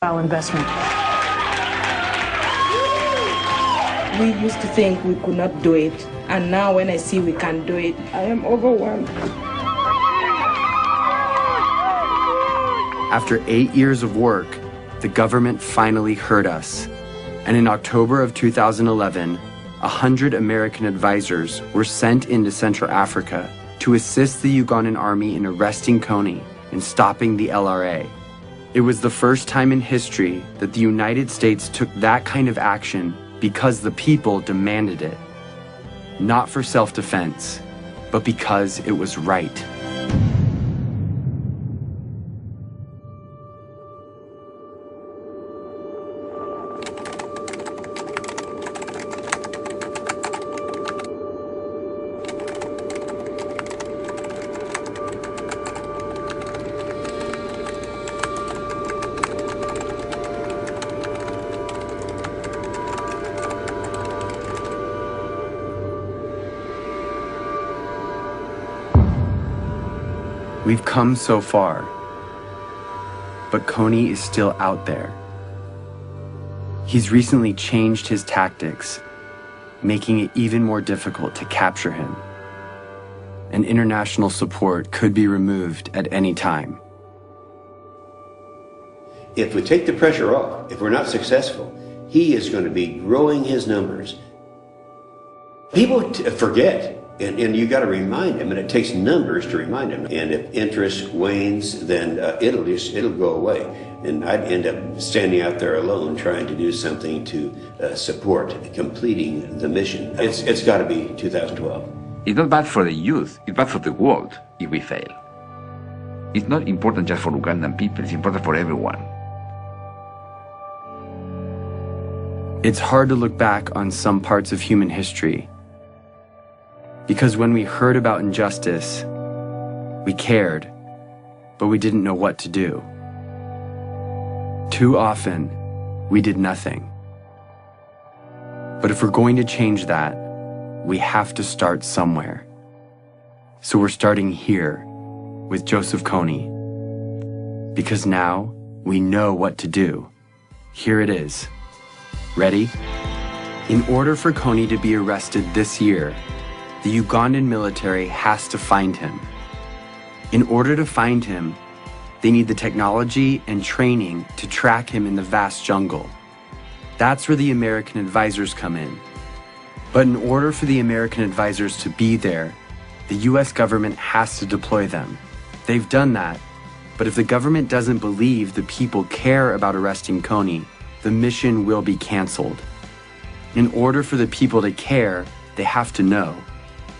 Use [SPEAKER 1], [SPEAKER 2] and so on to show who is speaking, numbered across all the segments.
[SPEAKER 1] our investment.
[SPEAKER 2] We used to think we could not do it, and now when I see we can do it, I am overwhelmed.
[SPEAKER 3] After 8 years of work, the government finally heard us. And in October of 2011, 100 American advisors were sent into Central Africa to assist the Ugandan army in arresting KONY and stopping the LRA. It was the first time in history that the United States took that kind of action because the people demanded it. Not for self-defense, but because it was right. We've come so far, but KONY is still out there. He's recently changed his tactics, making it even more difficult to capture him. And international support could be removed at any time.
[SPEAKER 4] If we take the pressure off, if we're not successful, he is going to be growing his numbers. People forget. And you got to remind them, and it takes numbers to remind them. And if interest wanes, then it'll go away. And I'd end up standing out there alone trying to do something to support completing the mission. It's got to be 2012.
[SPEAKER 5] It's not bad for the youth, it's bad for the world if we fail. It's not important just for Ugandan people, it's important for everyone.
[SPEAKER 3] It's hard to look back on some parts of human history, because when we heard about injustice, we cared, but we didn't know what to do. Too often, we did nothing. But if we're going to change that, we have to start somewhere. So we're starting here with Joseph KONY, because now we know what to do. Here it is. Ready? In order for KONY to be arrested this year, the Ugandan military has to find him. In order to find him, they need the technology and training to track him in the vast jungle. That's where the American advisors come in. But in order for the American advisors to be there, the US government has to deploy them. They've done that, but if the government doesn't believe the people care about arresting KONY, the mission will be canceled. In order for the people to care, they have to know.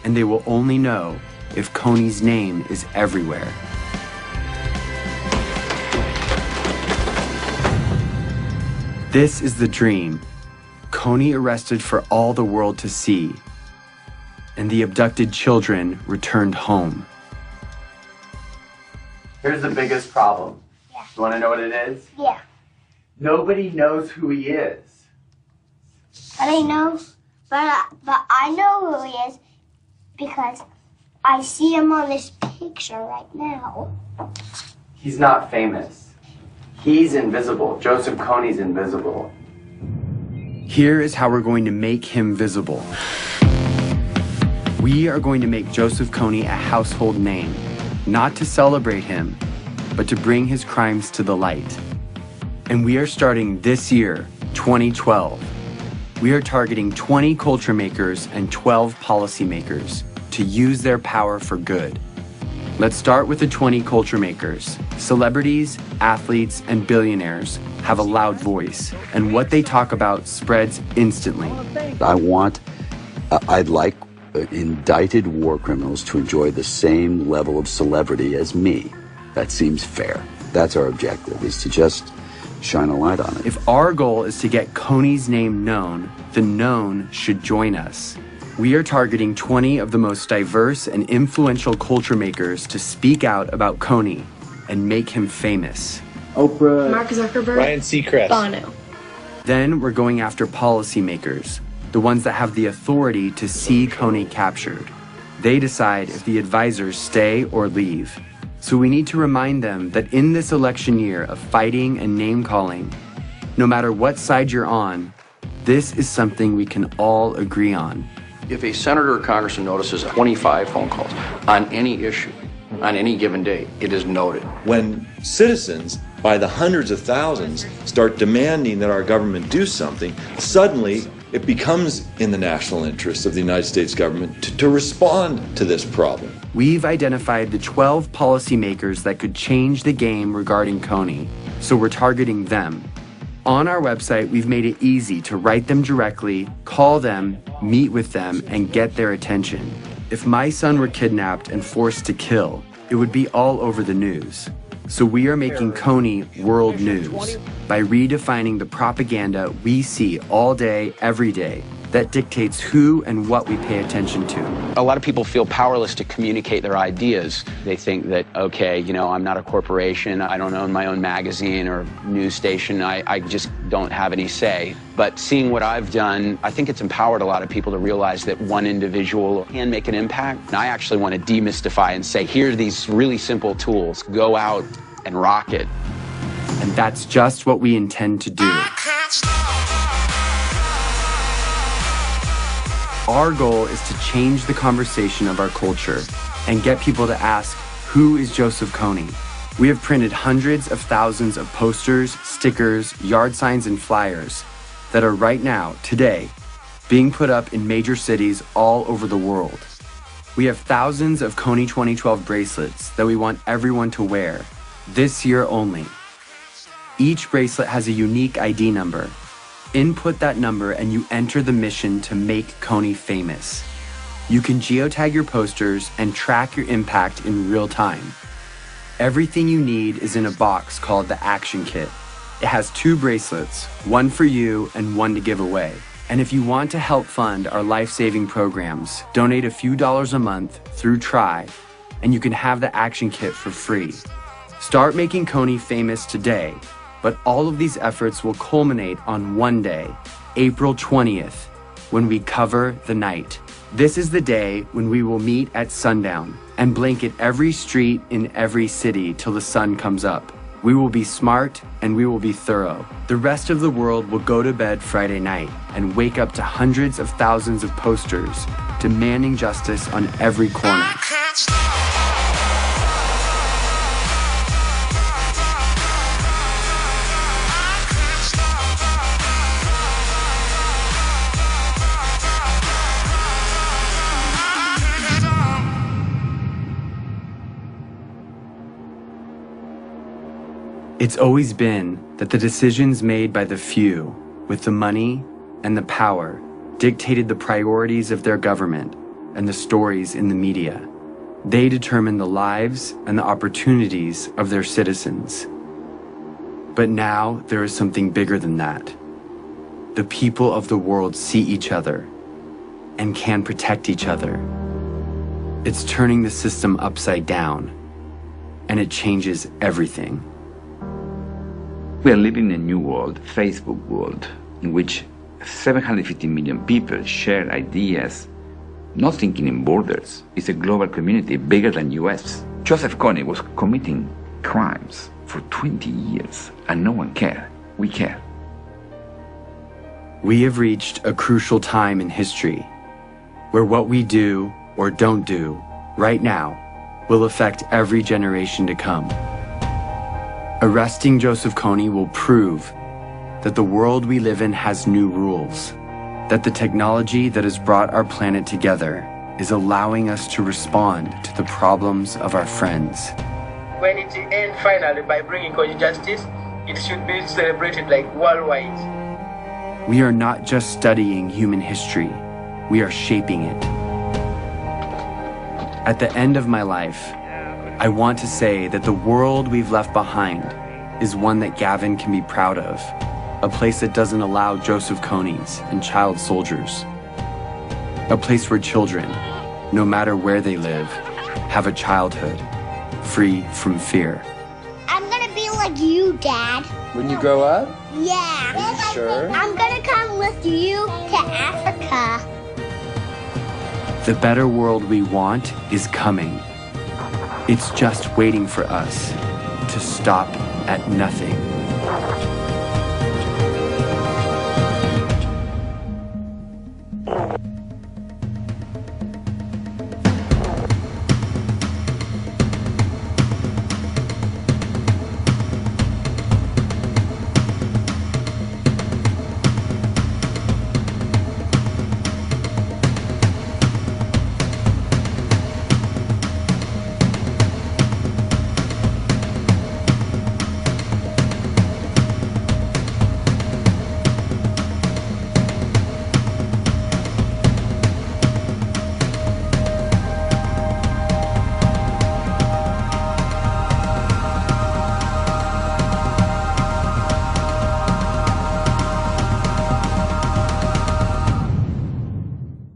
[SPEAKER 3] And they will only know if KONY's name is everywhere. This is the dream. KONY arrested for all the world to see. And the abducted children returned home. Here's the biggest problem. Yeah. You want to know what it is?
[SPEAKER 6] Yeah.
[SPEAKER 3] Nobody knows who he is.
[SPEAKER 6] But I know who he is. Because I see him on this picture right now.
[SPEAKER 3] He's not famous. He's invisible. Joseph KONY's invisible. Here is how we're going to make him visible. We are going to make Joseph KONY a household name, not to celebrate him, but to bring his crimes to the light. And we are starting this year, 2012. We are targeting 20 culture makers and 12 policymakers to use their power for good. Let's start with the 20 culture makers. Celebrities, athletes, and billionaires have a loud voice, and what they talk about spreads instantly.
[SPEAKER 7] I'd like indicted war criminals to enjoy the same level of celebrity as me. That seems fair. That's our objective, is to just shine a light on it.
[SPEAKER 3] If our goal is to get KONY's name known, the known should join us. We are targeting 20 of the most diverse and influential culture makers to speak out about KONY and make him famous.
[SPEAKER 8] Oprah,
[SPEAKER 9] Mark Zuckerberg,
[SPEAKER 8] Ryan Seacrest,
[SPEAKER 9] Bono.
[SPEAKER 3] Then we're going after policymakers, the ones that have the authority to see KONY captured. They decide if the advisors stay or leave. So we need to remind them that in this election year of fighting and name-calling, no matter what side you're on, this is something we can all agree on.
[SPEAKER 1] If a senator or congressman notices 25 phone calls on any issue, on any given day, it is noted.
[SPEAKER 8] When citizens, by the hundreds of thousands, start demanding that our government do something, suddenly it becomes in the national interest of the United States government to respond to this problem.
[SPEAKER 3] We've identified the 12 policymakers that could change the game regarding KONY, so we're targeting them. On our website, we've made it easy to write them directly, call them, meet with them, and get their attention. If my son were kidnapped and forced to kill, it would be all over the news. So we are making KONY world news by redefining the propaganda we see all day, every day, that dictates who and what we pay attention to.
[SPEAKER 9] A lot of people feel powerless to communicate their ideas. They think that, okay, you know, I'm not a corporation, I don't own my own magazine or news station, I just don't have any say. But seeing what I've done, I think it's empowered a lot of people to realize that one individual can make an impact. And I actually want to demystify and say, here are these really simple tools, go out and rock it.
[SPEAKER 3] And that's just what we intend to do. Our goal is to change the conversation of our culture and get people to ask, who is Joseph KONY? We have printed hundreds of thousands of posters, stickers, yard signs, and flyers that are right now, today, being put up in major cities all over the world. We have thousands of KONY 2012 bracelets that we want everyone to wear, this year only. Each bracelet has a unique ID number. Input that number and you enter the mission to make KONY famous. You can geotag your posters and track your impact in real time. Everything you need is in a box called the Action Kit. It has 2 bracelets, one for you and one to give away. And if you want to help fund our life-saving programs, donate a few dollars a month through Try, and you can have the Action Kit for free. Start making KONY famous today. But all of these efforts will culminate on one day, April 20th, when we cover the night. This is the day when we will meet at sundown and blanket every street in every city till the sun comes up. We will be smart and we will be thorough. The rest of the world will go to bed Friday night and wake up to hundreds of thousands of posters demanding justice on every corner. It's always been that the decisions made by the few, with the money and the power, dictated the priorities of their government and the stories in the media. They determine the lives and the opportunities of their citizens. But now there is something bigger than that. The people of the world see each other and can protect each other. It's turning the system upside down, and it changes everything.
[SPEAKER 5] We are living in a new world, Facebook world, in which 750 million people share ideas, not thinking in borders. It's a global community bigger than US. Joseph KONY was committing crimes for 20 years, and no one cared. We care.
[SPEAKER 3] We have reached a crucial time in history where what we do or don't do right now will affect every generation to come. Arresting Joseph KONY will prove that the world we live in has new rules, that the technology that has brought our planet together is allowing us to respond to the problems of our friends.
[SPEAKER 10] When it ends finally by bringing KONY justice, it should be celebrated like worldwide.
[SPEAKER 3] We are not just studying human history, we are shaping it. At the end of my life, I want to say that the world we've left behind is one that Gavin can be proud of, a place that doesn't allow Joseph KONYs and child soldiers, a place where children, no matter where they live, have a childhood free from fear.
[SPEAKER 6] I'm gonna be like you, Dad.
[SPEAKER 11] When you grow up?
[SPEAKER 6] Yeah.
[SPEAKER 11] Are you sure?
[SPEAKER 6] I'm gonna come with you to Africa.
[SPEAKER 3] The better world we want is coming. It's just waiting for us to stop at nothing.